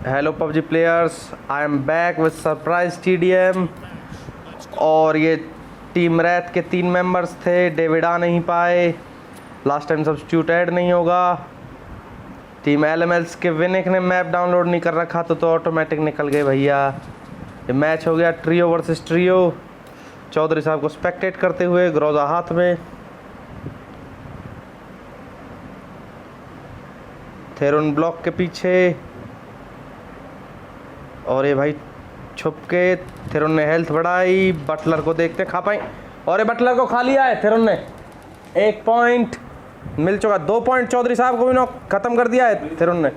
Hello PUBG players, I am back with surprise TDM. और ये team wrath के 3 members थे, डेविड आ नहीं पाए, लास्ट टाइम सब्स्टिट्यूट ऐड नहीं होगा। टीम एलएमएल्स के विनिक ने मैप डाउनलोड नहीं कर रखा तो ऑटोमेटिक निकल गए भैया। ये मैच हो गया ट्रियो वर्सेस ट्रियो। चौधरी साहब को स्पेक्टेट करते हुए, ग्रोजा हाथ में, थेरोन ब्लॉक के पीछे, और ये भाई छुप के थेरोन ने हेल्थ बढ़ाई। बटलर को देखते खा पाए, और ये बटलर को खा लिया है थेरोन ने। 1 पॉइंट मिल चुका, 2 पॉइंट चौधरी साहब को भी नॉक खत्म कर दिया है थेरोन ने।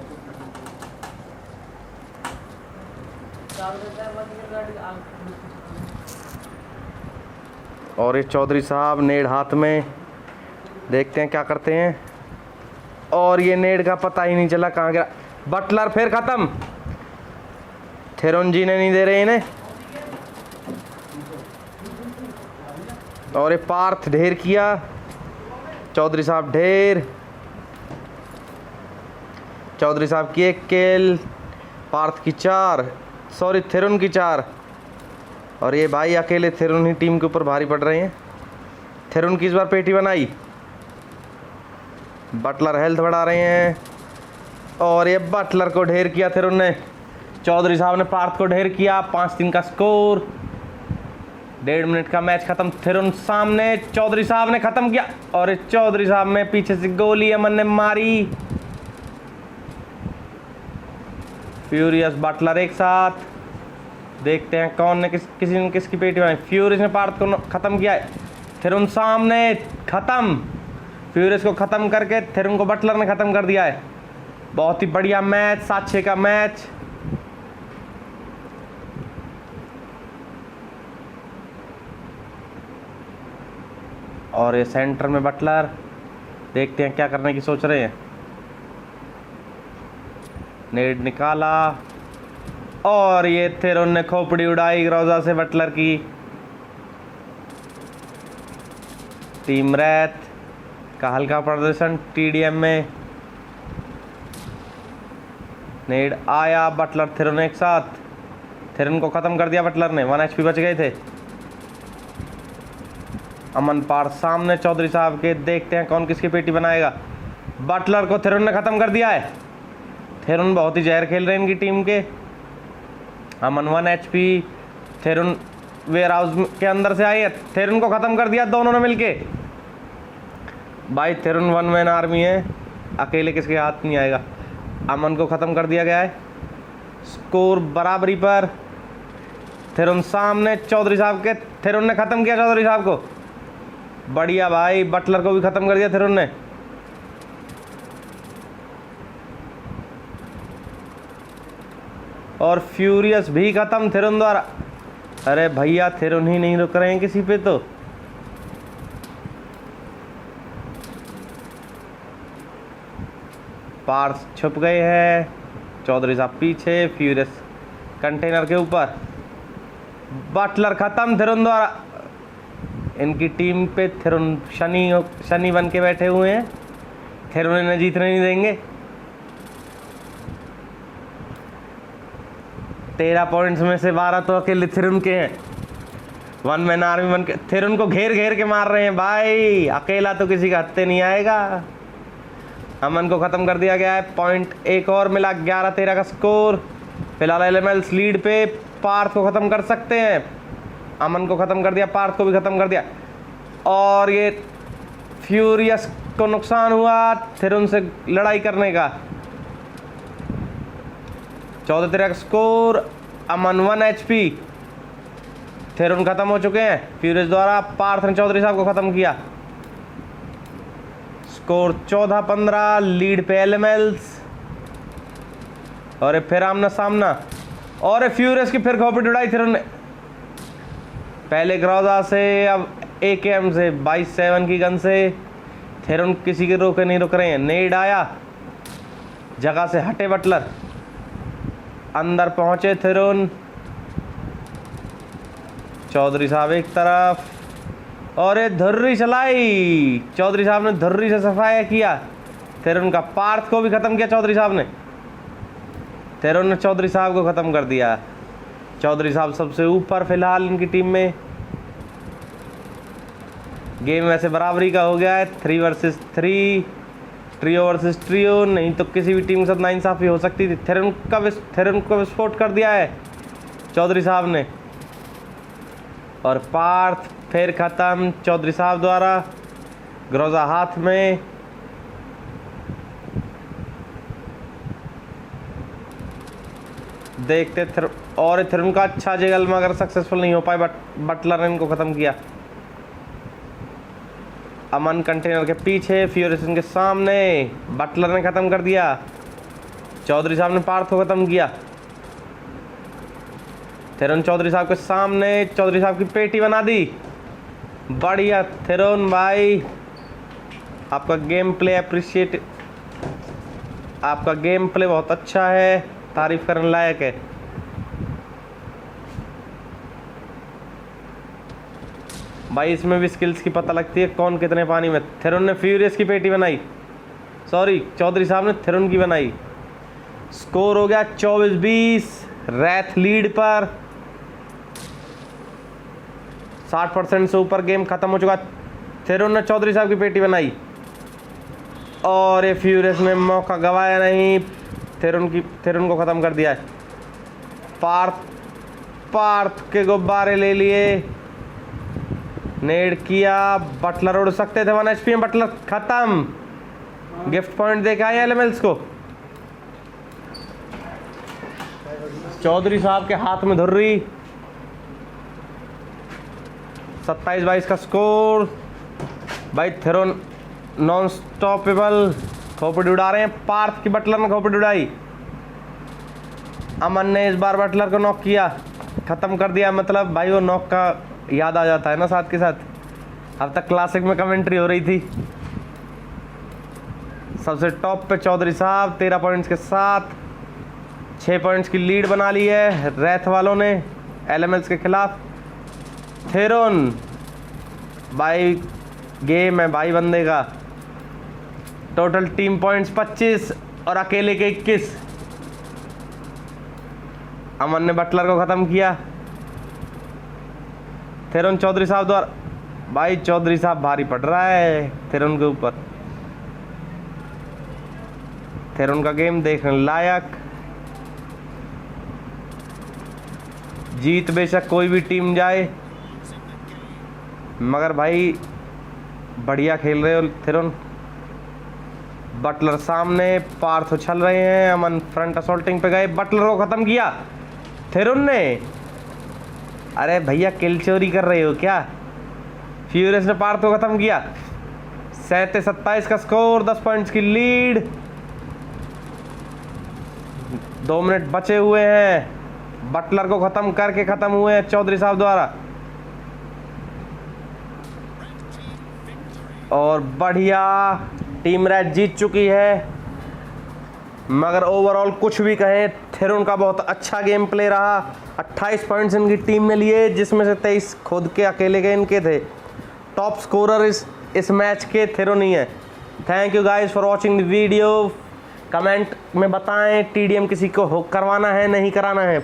और ये चौधरी साहब नेड हाथ में, देखते हैं क्या करते हैं। और ये नेड का पता ही नहीं चला कहाँ गया। बटलर फिर खत्म, थेरोन जी ने नहीं दे रहे इन्हें। और ये पार्थ ढेर किया, चौधरी साहब ढेर, चौधरी साहब की 1 किल, पार्थ की 4, सॉरी थेरोन की 4। और ये भाई अकेले थेरोन ही टीम के ऊपर भारी पड़ रहे हैं। थेरोन की इस बार पेटी बनाई, बटलर हेल्थ बढ़ा रहे हैं। और ये बटलर को ढेर किया थेरोन ने, चौधरी साहब ने पार्थ को ढेर किया। 5-3 का स्कोर, 1.5 मिनट का मैच खत्म। थेरोन सामने, चौधरी साहब ने खत्म किया। और चौधरी साहब में पीछे से गोली अमन ने मारी। फ्यूरियस बटलर एक साथ, देखते हैं कौन ने किसी ने किसकी पेटी बनाई। फ्यूरियस ने पार्थ को खत्म किया है। थेरोन सामने खत्म, फ्यूरियस को खत्म करके थेरोन को बटलर ने खत्म कर दिया है। बहुत ही बढ़िया मैच, 7-6 का मैच। और ये सेंटर में बटलर, देखते हैं क्या करने की सोच रहे हैं। नेड निकाला, और ये थेरोन ने खोपड़ी उड़ाई ग्रोजा से बटलर की। टीम रैथ का हल्का प्रदर्शन टीडीएम में। नेड आया, बटलर थेरोन एक साथ, थेरोन को खत्म कर दिया बटलर ने। 1 HP बच गए थे। अमन पार सामने चौधरी साहब के, देखते हैं कौन किसकी पेटी बनाएगा। बटलर को थेरोन ने खत्म कर दिया है। थेरोन बहुत ही जहर खेल रहे हैं इनकी टीम के। अमन 1 HP, थेरोन वेयर हाउस के अंदर से आई है, थेरोन को खत्म कर दिया दोनों ने मिलके। भाई थेरोन 1 मैन आर्मी है, अकेले किसके हाथ नहीं आएगा। अमन को खत्म कर दिया गया है। स्कोर बराबरी पर, थेरोन सामने चौधरी साहब के, थेरोन ने खत्म किया चौधरी साहब को। बढ़िया भाई, बटलर को भी खत्म कर दिया थेरोन ने। और फ्यूरियस भी खत्म थेरोन द्वारा। अरे भैया थेरोन ही नहीं रुक रहे हैं किसी पे तो। पार्स छुप गए हैं, चौधरी साहब पीछे, फ्यूरियस कंटेनर के ऊपर। बटलर खत्म थेरोन द्वारा। इनकी टीम पे थेरोन शनि बन के बैठे हुए हैं, थेरोन इन्हें जीतने नहीं देंगे। 13 पॉइंट्स में से 12 तो अकेले थेरोन के हैं। 1 मैन आर्मी बन के थेरोन को घेर घेर के मार रहे हैं भाई, अकेला तो किसी का हत्थे नहीं आएगा। अमन को खत्म कर दिया गया है, पॉइंट एक और मिला, 11-13 का स्कोर। फिलहाल एलएमएल्स लीड पे, पार्थ को खत्म कर सकते हैं। अमन को खत्म कर दिया, पार्थ को भी खत्म कर दिया। और ये फ्यूरियस को नुकसान हुआ थेरोन से लड़ाई करने का। 14-13 का स्कोर। अमन 1 HP, थेरोन खत्म हो चुके हैं फ्यूरियस द्वारा। पार्थ ने चौधरी साहब को खत्म किया। स्कोर 14-15, लीड पे एलएमएल्स। और फिर आमना सामना, और फ्यूरियस की फिर खोपड़ी उड़ाई थेरोन ने। पहले ग्रोजा से, अब AKM से, 22-7 की गन से। थेरोन किसी के रोके नहीं रुक रहे हैं। नेड आया, जगह से हटे बटलर, अंदर पहुंचे थेरोन। चौधरी साहब एक तरफ, और ये धुर्री चलाई, चौधरी साहब ने धुर्री से सफाया किया। फिर उनका पार्थ को भी खत्म किया चौधरी साहब ने। थेरोन ने चौधरी साहब को ख़त्म कर दिया। चौधरी साहब सबसे ऊपर फिलहाल इनकी टीम में। गेम वैसे बराबरी का हो गया है, 3 वर्सेस 3, ट्रियो वर्सेस ट्रियो। नहीं तो किसी भी टीम के साथ नाइंसाफ़ी हो सकती थी। थेरोन को विस्फोट कर दिया है चौधरी साहब ने। और पार्थ फिर ख़त्म चौधरी साहब द्वारा। ग्रोजा हाथ में। देखते और थेरोन का अच्छा जगल मगर सक्सेसफुल नहीं हो पाए, बट बटलर ने इनको ख़त्म किया। अमन कंटेनर के पीछे, फ्यूरिसन के सामने, बटलर ने ख़त्म कर दिया। चौधरी साहब ने पार्थ को ख़त्म किया। थेरोन चौधरी साहब के सामने, चौधरी साहब की पेटी बना दी। बढ़िया थेरोन भाई, आपका गेम प्ले अप्रिशिएट, आपका गेम प्ले बहुत अच्छा है, तारीफ करने लायक है। भाई इसमें भी स्किल्स की पता लगती है कौन कितने पानी में। थेरोन ने फ्यूरियस की पेटी बनाई, सॉरी चौधरी साहब ने थेरोन की बनाई। स्कोर हो गया 24-20, रैथ लीड पर। 60% से ऊपर गेम खत्म हो चुका। थेरोन ने चौधरी साहब की पेटी बनाई और ये फ्यूरियस ने मौका गवाया नहीं, थेरोन को ख़त्म कर दिया है। पार्थ के गुब्बारे ले लिए, नेड किया, बटलर उड़ सकते थे। 1 HP में बटलर खत्म। गिफ्ट पॉइंट दे के आए एलिमेंट्स को। चौधरी साहब के हाथ में धुर्री। 27-22 का स्कोर। भाई थेरोन नॉन स्टॉपेबल, खोपड़ी उड़ा रहे हैं। पार्थ की बटलर ने खोपड़ी उड़ाई। अमन ने इस बार बटलर को नॉक किया, ख़त्म कर दिया। मतलब भाई वो नॉक का याद आ जाता है ना साथ के साथ। अब तक क्लासिक में कमेंट्री हो रही थी। सबसे टॉप पे चौधरी साहब 13 पॉइंट्स के साथ 6 पॉइंट्स की लीड बना ली है रैथ वालों ने एलिमेंट्स के खिलाफ। थेरोन भाई गेम है भाई बंदे का। टोटल टीम पॉइंट्स 25 और अकेले के 21। अमन ने बटलर को ख़त्म किया। थेरोन चौधरी साहब द्वारा, भाई चौधरी साहब भारी पड़ रहा है थेरोन के ऊपर। थेरोन का गेम देखने लायक। जीत बेशक कोई भी टीम जाए, मगर भाई बढ़िया खेल रहे हो थेरोन। बटलर सामने, पार्थ उछल रहे हैं। अमन फ्रंट असॉल्टिंग पे गए, बटलर को ख़त्म किया थेरोन ने। अरे भैया किल चोरी कर रहे हो क्या? फ्यूरियस ने पार्थ को ख़त्म किया। 37-27 का स्कोर, 10 पॉइंट्स की लीड। 2 मिनट बचे हुए हैं। बटलर को ख़त्म करके ख़त्म हुए हैं चौधरी साहब द्वारा। और बढ़िया टीम रैथ जीत चुकी है। मगर ओवरऑल कुछ भी कहें, थेरोन का बहुत अच्छा गेम प्ले रहा। 28 पॉइंट्स इनकी टीम में लिए, जिसमें से 23 खुद के अकेले के इनके थे। टॉप स्कोरर इस मैच के थेरोन ही है। Thank you guys for watching the video. Comment में बताएं TDM किसी को करवाना है नहीं कराना है।